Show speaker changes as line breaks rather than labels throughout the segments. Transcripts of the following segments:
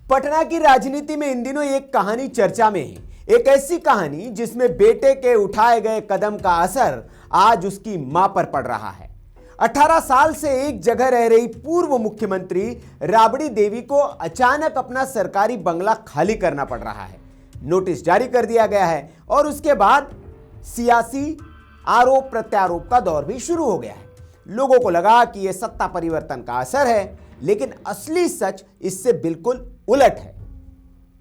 पटना की राजनीति में इन दिनों एक कहानी चर्चा में है। एक ऐसी कहानी जिसमें बेटे के उठाए गए कदम का असर आज उसकी मां पर पड़ रहा है। 18 साल से एक जगह रह रही पूर्व मुख्यमंत्री राबड़ी देवी को अचानक अपना सरकारी बंगला खाली करना पड़ रहा है। नोटिस जारी कर दिया गया है और उसके बाद सियासी आरोप प्रत्यारोप का दौर भी शुरू हो गया है। लोगों को लगा कि यह सत्ता परिवर्तन का असर है, लेकिन असली सच इससे बिल्कुल उलट है।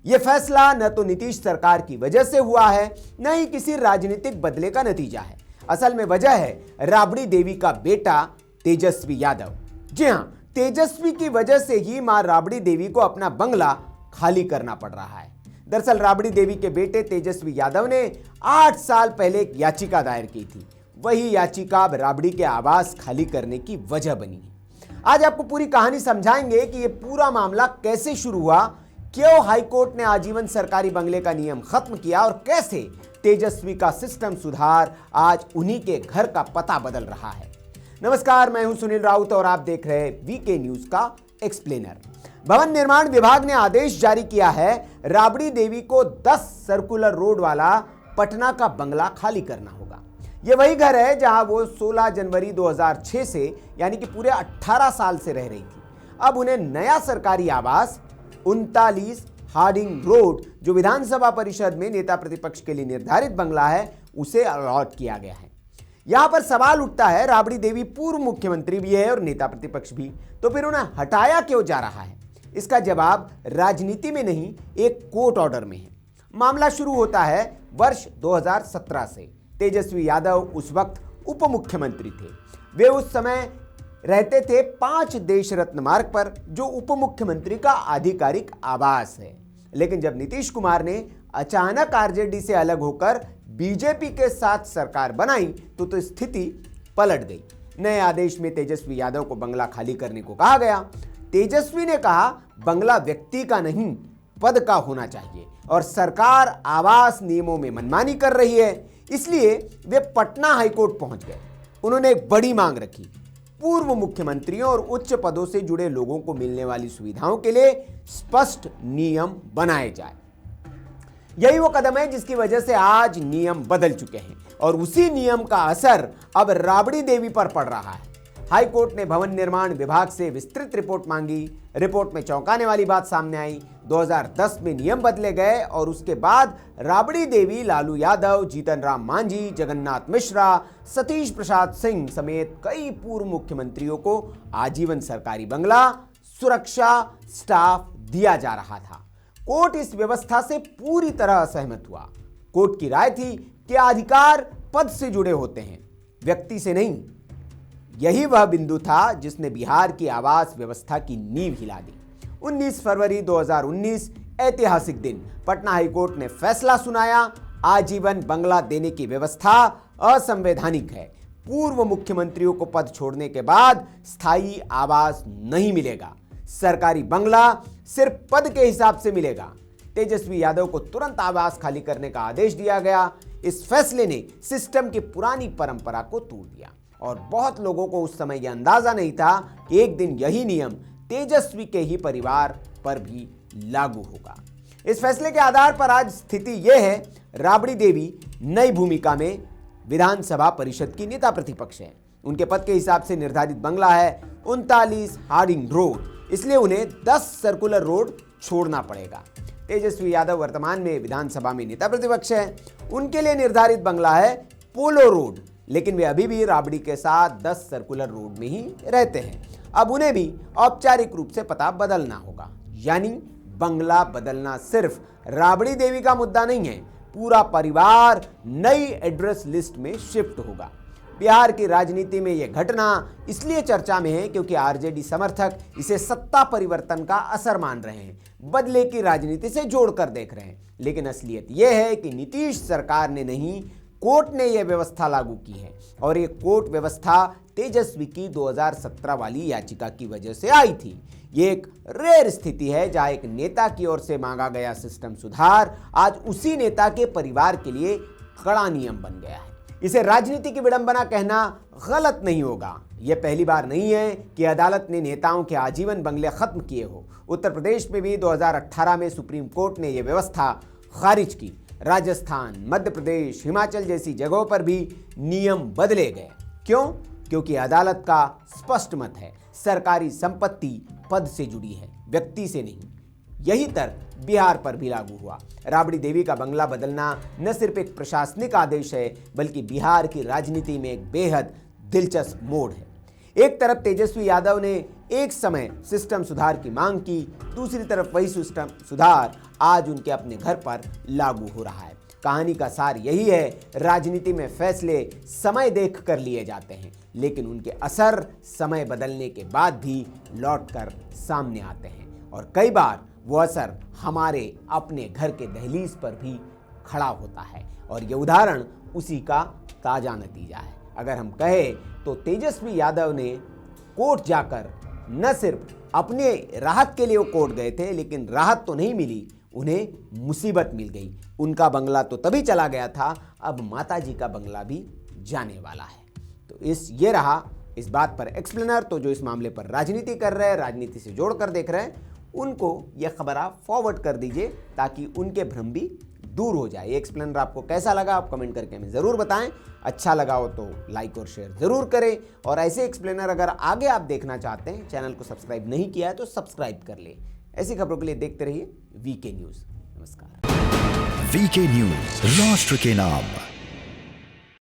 यह फैसला न तो नीतीश सरकार की वजह से हुआ है, न ही किसी राजनीतिक बदले का नतीजा है। असल में वजह है राबड़ी देवी का बेटा तेजस्वी यादव। जी हां, तेजस्वी की वजह से ही मां राबड़ी देवी को अपना बंगला खाली करना पड़ रहा है। दरअसल राबड़ी देवी के बेटे तेजस्वी यादव ने 8 साल पहले एक याचिका दायर की थी। वही याचिका अब राबड़ी के आवास खाली करने की वजह बनी है। आज आपको पूरी कहानी समझाएंगे कि यह पूरा मामला कैसे शुरू हुआ, क्यों हाईकोर्ट ने आजीवन सरकारी बंगले का नियम खत्म किया और कैसे तेजस्वी का सिस्टम सुधार आज उन्हीं के घर का पता बदल रहा है। नमस्कार, मैं हूं सुनील राउत और आप देख रहे हैं वीके न्यूज का एक्सप्लेनर। भवन निर्माण विभाग ने आदेश जारी किया है राबड़ी देवी को 10 सर्कुलर रोड वाला पटना का बंगला खाली करना होगा। यह वही घर है जहां वो 16 जनवरी 2006 से यानी कि पूरे 18 साल से रह रही थी। अब उन्हें नया सरकारी आवास 39 हार्डिंग रोड, जो विधानसभा परिषद में नेता प्रतिपक्ष के लिए निर्धारित बंगला है, उसे अलॉट किया गया है। यहां पर सवाल उठता है, राबड़ी देवी पूर्व मुख्यमंत्री भी है और नेता प्रतिपक्ष भी, तो फिर उन्हें हटाया क्यों जा रहा है? इसका जवाब राजनीति में नहीं, एक कोर्ट ऑर्डर में है। मामला शुरू होता है वर्ष 2017 से। तेजस्वी यादव उस वक्त उप मुख्यमंत्री थे। वे उस समय रहते थे 5 देश रत्न मार्ग पर, जो उप मुख्यमंत्री का आधिकारिक आवास है। लेकिन जब नीतीश कुमार ने अचानक आरजेडी से अलग होकर बीजेपी के साथ सरकार बनाई तो स्थिति पलट गई। नए आदेश में तेजस्वी यादव को बंगला खाली करने को कहा गया। तेजस्वी ने कहा बंगला व्यक्ति का नहीं, पद का होना चाहिए और सरकार आवास नियमों में मनमानी कर रही है, इसलिए वे पटना हाईकोर्ट पहुंच गए। उन्होंने एक बड़ी मांग रखी, पूर्व मुख्यमंत्रियों और उच्च पदों से जुड़े लोगों को मिलने वाली सुविधाओं के लिए स्पष्ट नियम बनाए जाए। यही वो कदम है जिसकी वजह से आज नियम बदल चुके हैं और उसी नियम का असर अब राबड़ी देवी पर पड़ रहा है। हाईकोर्ट ने भवन निर्माण विभाग से विस्तृत रिपोर्ट मांगी। रिपोर्ट में चौंकाने वाली बात सामने आई। 2010 में नियम बदले गए और उसके बाद राबड़ी देवी, लालू यादव, जीतन राम मांझी, जगन्नाथ मिश्रा, सतीश प्रसाद सिंह समेत कई पूर्व मुख्यमंत्रियों को आजीवन सरकारी बंगला, सुरक्षा, स्टाफ दिया जा रहा था। कोर्ट इस व्यवस्था से पूरी तरह असहमत हुआ। कोर्ट की राय थी कि अधिकार पद से जुड़े होते हैं, व्यक्ति से नहीं। यही वह बिंदु था जिसने बिहार की आवास व्यवस्था की नींव हिला दी। 19 फरवरी 2019 ऐतिहासिक दिन पटना हाईकोर्ट ने फैसला सुनाया, आजीवन बंगला देने की व्यवस्था असंवैधानिक है। पूर्व मुख्यमंत्रियों को पद छोड़ने के बाद स्थायी आवास नहीं मिलेगा। सरकारी बंगला सिर्फ पद के हिसाब से मिलेगा। तेजस्वी यादव को तुरंत आवास खाली करने का आदेश दिया गया। इस फैसले ने सिस्टम की पुरानी परंपरा को तोड़ दिया और बहुत लोगों को उस समय यह अंदाजा नहीं था कि एक दिन यही नियम तेजस्वी के ही परिवार पर भी लागू होगा। इस फैसले के आधार पर आज स्थिति यह है, राबड़ी देवी नई भूमिका में विधानसभा परिषद की नेता प्रतिपक्ष है। उनके पद के हिसाब से निर्धारित बंगला है 39 हार्डिंग रोड, इसलिए उन्हें 10 सर्कुलर रोड छोड़ना पड़ेगा। तेजस्वी यादव वर्तमान में विधानसभा में नेता प्रतिपक्ष है। उनके लिए निर्धारित बंगला है पोलो रोड, लेकिन वे अभी भी राबड़ी के साथ 10 सर्कुलर रोड में ही रहते हैं। अब उन्हें भी औपचारिक रूप से पता बदलना होगा, यानी बंगला बदलना सिर्फ राबड़ी देवी का मुद्दा नहीं है, पूरा परिवार नई एड्रेस लिस्ट में शिफ्ट होगा। बिहार की राजनीति में यह घटना इसलिए चर्चा में है क्योंकि आरजेडी समर्थक इसे सत्ता परिवर्तन का असर मान रहे हैं, बदले की राजनीति से जोड़कर देख रहे हैं। लेकिन असलियत यह है कि नीतीश सरकार ने नहीं, कोर्ट ने यह व्यवस्था लागू की है और ये कोर्ट व्यवस्था तेजस्वी की 2017 वाली याचिका की वजह से आई थी। ये एक रेयर स्थिति है जहां एक नेता की ओर से मांगा गया सिस्टम सुधार आज उसी नेता के परिवार के लिए कड़ा नियम बन गया है। इसे राजनीति की विडंबना कहना गलत नहीं होगा। यह पहली बार नहीं है कि अदालत ने नेताओं के आजीवन बंगले खत्म किए हो। उत्तर प्रदेश में भी 2018 में सुप्रीम कोर्ट ने यह व्यवस्था खारिज की। राजस्थान, मध्य प्रदेश, हिमाचल जैसी जगहों पर भी नियम बदले गए। क्यों? क्योंकि अदालत का स्पष्ट मत है, सरकारी संपत्ति पद से जुड़ी है, व्यक्ति से नहीं। यही तर्क बिहार पर भी लागू हुआ। राबड़ी देवी का बंगला बदलना न सिर्फ एक प्रशासनिक आदेश है, बल्कि बिहार की राजनीति में एक बेहद दिलचस्प मोड़ है। एक तरफ तेजस्वी यादव ने एक समय सिस्टम सुधार की मांग की, दूसरी तरफ वही सिस्टम सुधार आज उनके अपने घर पर लागू हो रहा है। कहानी का सार यही है, राजनीति में फैसले समय देख कर लिए जाते हैं, लेकिन उनके असर समय बदलने के बाद भी लौटकर सामने आते हैं और कई बार वो असर हमारे अपने घर के दहलीज पर भी खड़ा होता है और ये उदाहरण उसी का ताजा नतीजा है। अगर हम कहें तो तेजस्वी यादव ने कोर्ट जाकर न सिर्फ अपने राहत के लिए वो कोर्ट गए थे, लेकिन राहत तो नहीं मिली, उन्हें मुसीबत मिल गई। उनका बंगला तो तभी चला गया था, अब माताजी का बंगला भी जाने वाला है। तो ये रहा इस बात पर एक्सप्लेनर। तो जो इस मामले पर राजनीति कर रहे हैं, राजनीति से जोड़कर देख रहे हैं, उनको यह खबर आप फॉरवर्ड कर दीजिए ताकि उनके भ्रम भी दूर हो जाए। ये एक्सप्लेनर आपको कैसा लगा आप कमेंट करके हमें ज़रूर बताएं। अच्छा लगा हो तो लाइक और शेयर ज़रूर करें और ऐसे एक्सप्लेनर अगर आगे आप देखना चाहते हैं, चैनल को सब्सक्राइब नहीं किया है तो सब्सक्राइब कर ले। ऐसी खबरों के लिए देखते रहिए वीके न्यूज़। नमस्कार।
वीके न्यूज़, राष्ट्र के नाम।